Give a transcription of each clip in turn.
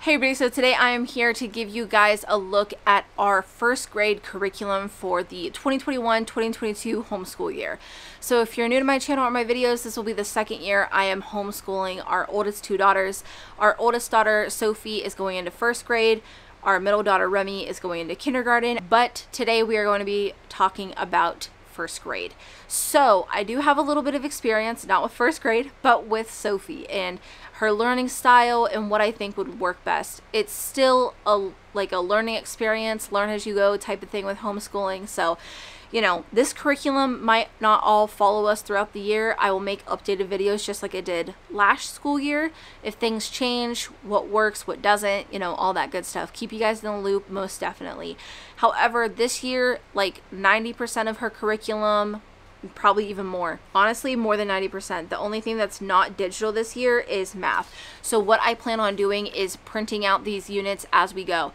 Hey everybody, so today I am here to give you guys a look at our first grade curriculum for the 2021-2022 homeschool year. So if you're new to my channel or my videos, this will be the second year I am homeschooling our oldest two daughters. Our oldest daughter, Sophie, is going into first grade. Our middle daughter, Remy, is going into kindergarten. But today we are going to be talking about first grade. So I do have a little bit of experience, not with first grade, but with Sophie and her learning style and what I think would work best. It's still a learning experience, learn as you go type of thing with homeschooling. So, you know, this curriculum might not all follow us throughout the year. I will make updated videos just like I did last school year. If things change, what works, what doesn't, you know, all that good stuff. Keep you guys in the loop, most definitely. However, this year, like 90% of her curriculum, probably even more, honestly more than 90%. The only thing that's not digital this year is math. So what I plan on doing is printing out these units as we go.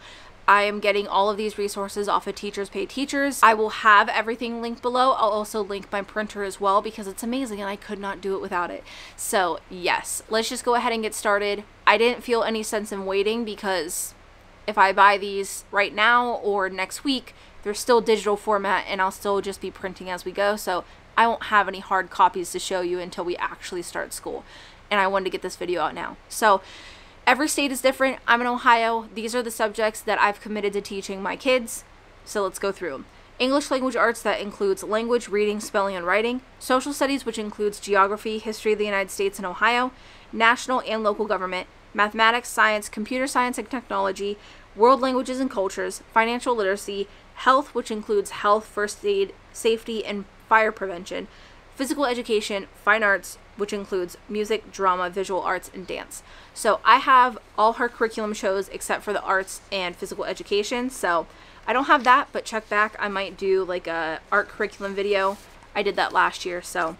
I am getting all of these resources off of Teachers Pay Teachers. I will have everything linked below. I'll also link my printer as well because it's amazing and I could not do it without it. So yes, let's just go ahead and get started. I didn't feel any sense in waiting because if I buy these right now or next week, they're still digital format and I'll still just be printing as we go. So I won't have any hard copies to show you until we actually start school. And I wanted to get this video out now. So every state is different. I'm in Ohio. These are the subjects that I've committed to teaching my kids. So let's go through them. English language arts, that includes language, reading, spelling, and writing. Social studies, which includes geography, history of the United States and Ohio, national and local government, mathematics, science, computer science and technology, world languages and cultures, financial literacy, health, which includes health, first aid, safety, and fire prevention, physical education, fine arts, which includes music, drama, visual arts, and dance. So I have all her curriculum shows except for the arts and physical education. So I don't have that, but check back. I might do like a art curriculum video. I did that last year. So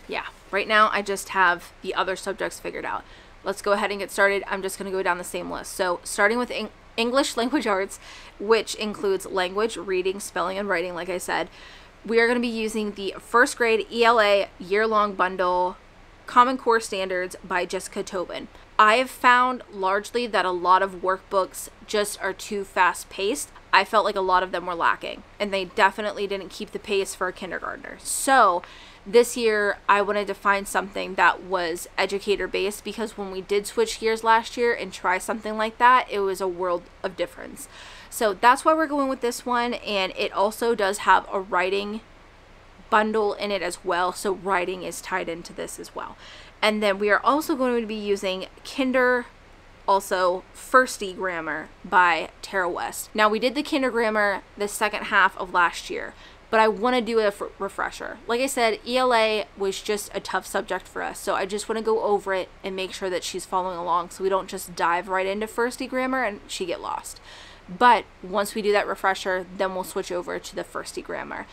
yeah, right now I just have the other subjects figured out. Let's go ahead and get started. I'm just going to go down the same list. So starting with English language arts, which includes language, reading, spelling, and writing, like I said. We are going to be using the first grade ELA year-long bundle Common Core Standards by Jessica Tobin. I have found largely that a lot of workbooks just are too fast-paced. I felt like a lot of them were lacking, and they definitely didn't keep the pace for a kindergartner. So this year, I wanted to find something that was educator-based because when we did switch gears last year and try something like that, it was a world of difference. So that's why we're going with this one, and it also does have a writing bundle in it as well, so writing is tied into this as well. And then we are also going to be using FirstieGrammar by Tara West. Now we did the KinderGrammar the second half of last year, but I want to do a refresher. Like I said, ELA was just a tough subject for us, so I just want to go over it and make sure that she's following along so we don't just dive right into FirstieGrammar and she get lost. But once we do that refresher, then we'll switch over to the FirstieGrammar.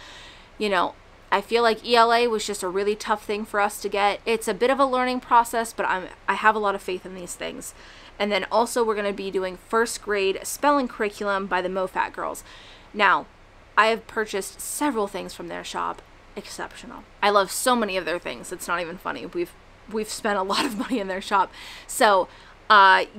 You know, I feel like ELA was just a really tough thing for us to get. It's a bit of a learning process, but I have a lot of faith in these things. And then also we're going to be doing first grade spelling curriculum by the Moffatt girls. Now, I have purchased several things from their shop. Exceptional. I love so many of their things. It's not even funny. We've spent a lot of money in their shop. So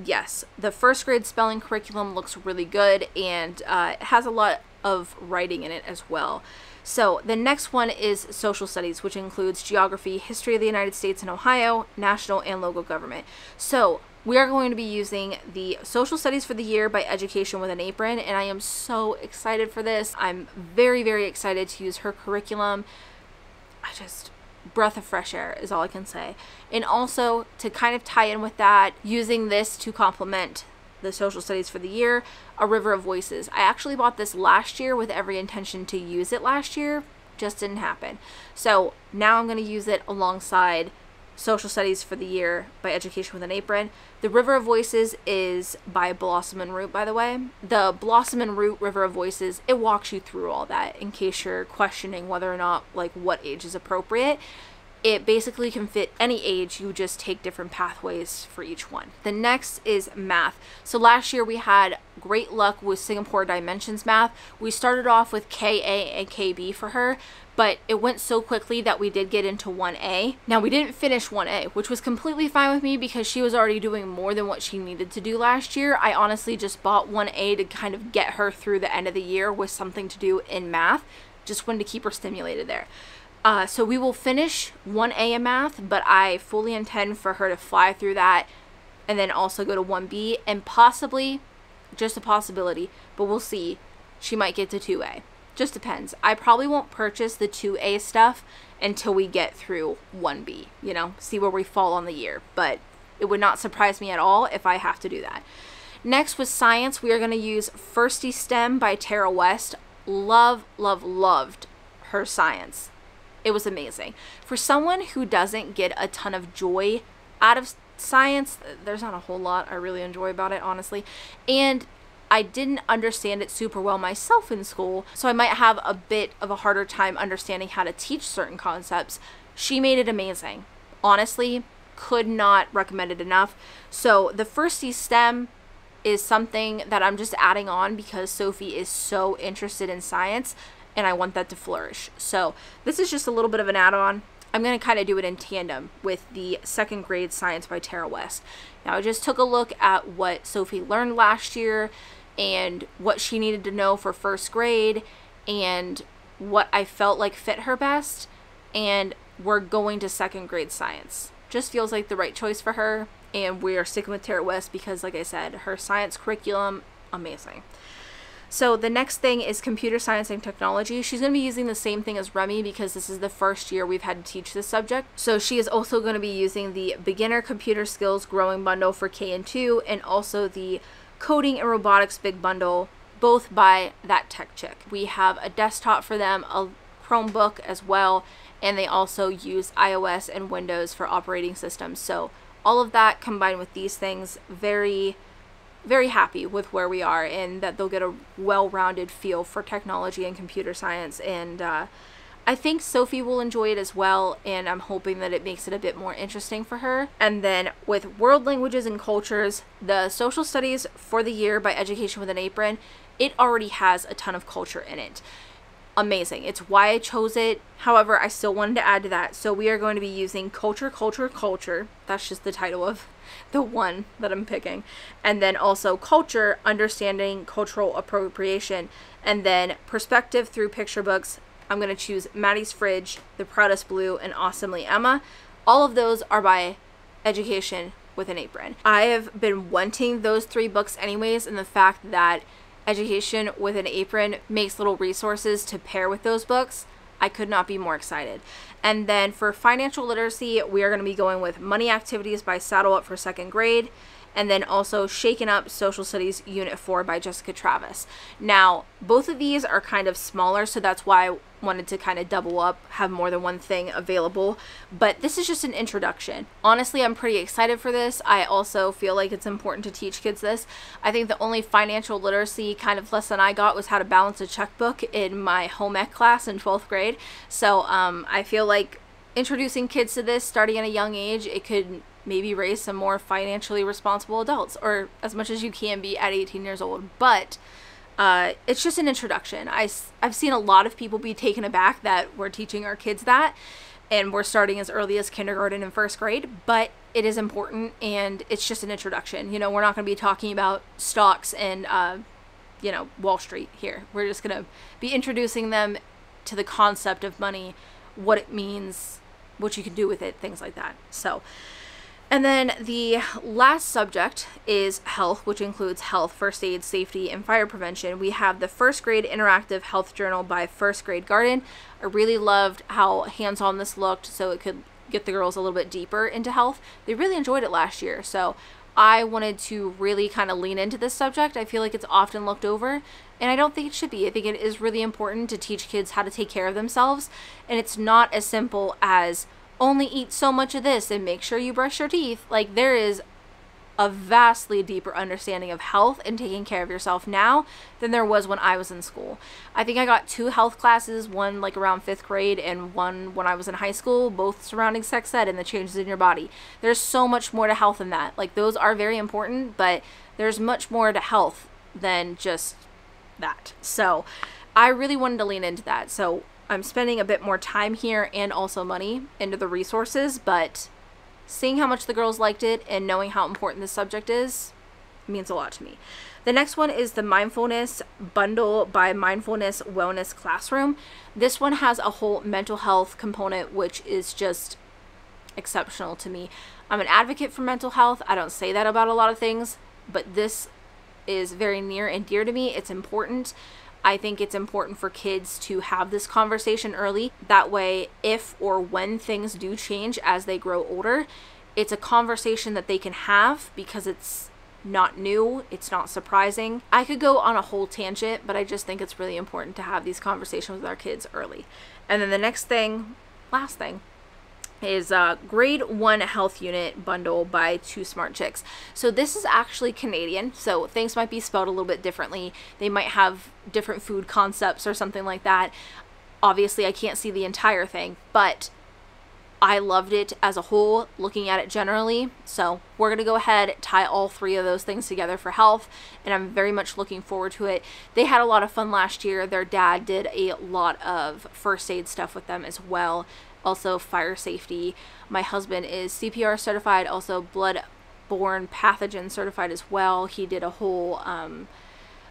yes, the first grade spelling curriculum looks really good, and it has a lot of writing in it as well. So the next one is social studies, which includes geography, history of the United States and Ohio, national and local government. So we are going to be using the social studies for the year by Education with an Apron, and I am so excited for this. I'm very, very excited to use her curriculum. Breath of fresh air is all I can say. And also to kind of tie in with that, using this to complement the social studies for the year, A River of Voices. I actually bought this last year with every intention to use it last year, just didn't happen. So now I'm going to use it alongside Social Studies for the Year by Education with an Apron. The River of Voices is by Blossom and Root, by the way. The Blossom and Root River of Voices, it walks you through all that in case you're questioning whether or not, like, what age is appropriate. It basically can fit any age. You just take different pathways for each one. The next is math. So last year we had great luck with Singapore Dimensions math. We started off with KA and KB for her, but it went so quickly that we did get into 1A. Now we didn't finish 1A, which was completely fine with me because she was already doing more than what she needed to do last year. I honestly just bought 1A to kind of get her through the end of the year with something to do in math. Just wanted to keep her stimulated there. So we will finish 1A in math, but I fully intend for her to fly through that and then also go to 1B and possibly, just a possibility, but we'll see, she might get to 2A. Just depends. I probably won't purchase the 2A stuff until we get through 1B, you know, see where we fall on the year, but it would not surprise me at all if I have to do that. Next with science, we are going to use FirstieStem by Tara West. Loved her science. It was amazing. For someone who doesn't get a ton of joy out of science, there's not a whole lot I really enjoy about it, honestly. And I didn't understand it super well myself in school, so I might have a bit of a harder time understanding how to teach certain concepts. She made it amazing. Honestly, could not recommend it enough. So the FirstieStem is something that I'm just adding on because Sophie is so interested in science and I want that to flourish. So this is just a little bit of an add-on. I'm going to kind of do it in tandem with the second grade science by Tara West. Now I just took a look at what Sophie learned last year and what she needed to know for first grade and what I felt like fit her best, and we're going to second grade science. Just feels like the right choice for her, and we are sticking with Tara West because, like I said, her science curriculum, amazing. So the next thing is computer science and technology. She's going to be using the same thing as Remy because this is the first year we've had to teach this subject. So she is also going to be using the beginner computer skills growing bundle for K and 2 and also the Coding and Robotics BIG Bundle, both by that tech chick. We have a desktop for them, a Chromebook as well, and they also use iOS and Windows for operating systems. So all of that combined with these things, very happy with where we are and that they'll get a well-rounded feel for technology and computer science, and I think Sophie will enjoy it as well, and I'm hoping that it makes it a bit more interesting for her. And then with world languages and cultures, the social studies for the year by Education with an Apron, it already has a ton of culture in it. Amazing. It's why I chose it. However, I still wanted to add to that. So we are going to be using culture. That's just the title of the one that I'm picking. And then also culture, understanding cultural appropriation. And then perspective through picture books. I'm going to choose Maddie's Fridge, The Proudest Blue, and Awesomely Emma. All of those are by Education with an Apron. I have been wanting those 3 books anyways, and the fact that Education with an Apron makes little resources to pair with those books, I could not be more excited. And then for financial literacy, we are going to be going with Money Activities by Saddle Up for second grade, and then also Shaken Up Social Studies Unit 4 by Jessica Travis. Now, both of these are kind of smaller, so that's why I wanted to kind of double up, have more than one thing available, but this is just an introduction. Honestly, I'm pretty excited for this. I also feel like it's important to teach kids this. I think the only financial literacy kind of lesson I got was how to balance a checkbook in my home ec class in 12th grade, so I feel like introducing kids to this starting at a young age, it could maybe raise some more financially responsible adults, or as much as you can be at 18 years old. But it's just an introduction. I've seen a lot of people be taken aback that we're teaching our kids that, and we're starting as early as kindergarten and first grade, but it is important, and it's just an introduction. You know, we're not going to be talking about stocks and, you know, Wall Street here. We're just going to be introducing them to the concept of money, what it means, what you can do with it, things like that. So, and then the last subject is health, which includes health, first aid, safety, and fire prevention. We have the first grade interactive health journal by First Grade Garden. I really loved how hands-on this looked, so it could get the girls a little bit deeper into health. They really enjoyed it last year, so I wanted to really kind of lean into this subject. I feel like it's often looked over, and I don't think it should be. I think it is really important to teach kids how to take care of themselves, and it's not as simple as only eat so much of this and make sure you brush your teeth. Like, there is a vastly deeper understanding of health and taking care of yourself now than there was when I was in school. I think I got 2 health classes, one like around 5th grade and one when I was in high school, both surrounding sex ed and the changes in your body. There's so much more to health than that. Like, those are very important, but there's much more to health than just that. So I really wanted to lean into that. So I'm spending a bit more time here and also money into the resources, but seeing how much the girls liked it and knowing how important this subject is means a lot to me. The next one is the Mindfulness Bundle by Mindfulness Wellness Classroom. This one has a whole mental health component, which is just exceptional to me. I'm an advocate for mental health. I don't say that about a lot of things, but this is very near and dear to me. It's important. I think it's important for kids to have this conversation early. That way, if or when things do change as they grow older, it's a conversation that they can have because it's not new, it's not surprising. I could go on a whole tangent, but I just think it's really important to have these conversations with our kids early. And then the next thing, last thing, is Grade 1 Health Unit Bundle by Two Smart Chicks. So this is actually Canadian, so things might be spelled a little bit differently. They might have different food concepts or something like that. Obviously, I can't see the entire thing, but I loved it as a whole, looking at it generally. So we're going to go ahead, tie all 3 of those things together for health, and I'm very much looking forward to it. They had a lot of fun last year. Their dad did a lot of first aid stuff with them as well. Also fire safety. My husband is CPR certified, also blood-borne pathogen certified as well. He did a whole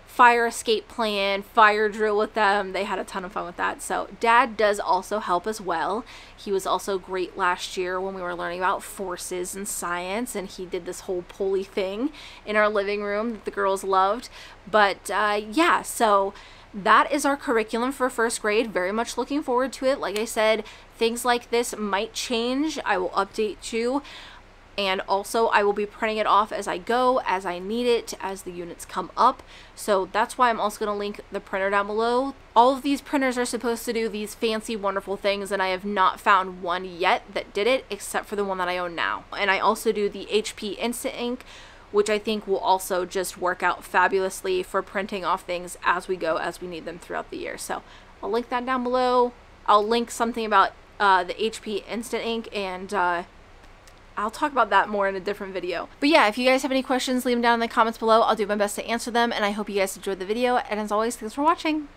fire escape plan, fire drill with them. They had a ton of fun with that. So Dad does also help as well. He was also great last year when we were learning about forces and science, and he did this whole pulley thing in our living room that the girls loved. But yeah, so that is our curriculum for 1st grade. Very much looking forward to it. Like I said, things like this might change. I will update you. And also I will be printing it off as I go, as I need it, as the units come up. So that's why I'm also going to link the printer down below. All of these printers are supposed to do these fancy, wonderful things, and I have not found one yet that did it, except for the one that I own now. And I also do the HP Instant Ink, which I think will also just work out fabulously for printing off things as we go, as we need them throughout the year. So I'll link that down below. I'll link something about the HP Instant Ink, and I'll talk about that more in a different video. But yeah, if you guys have any questions, leave them down in the comments below. I'll do my best to answer them, and I hope you guys enjoyed the video. And as always, thanks for watching.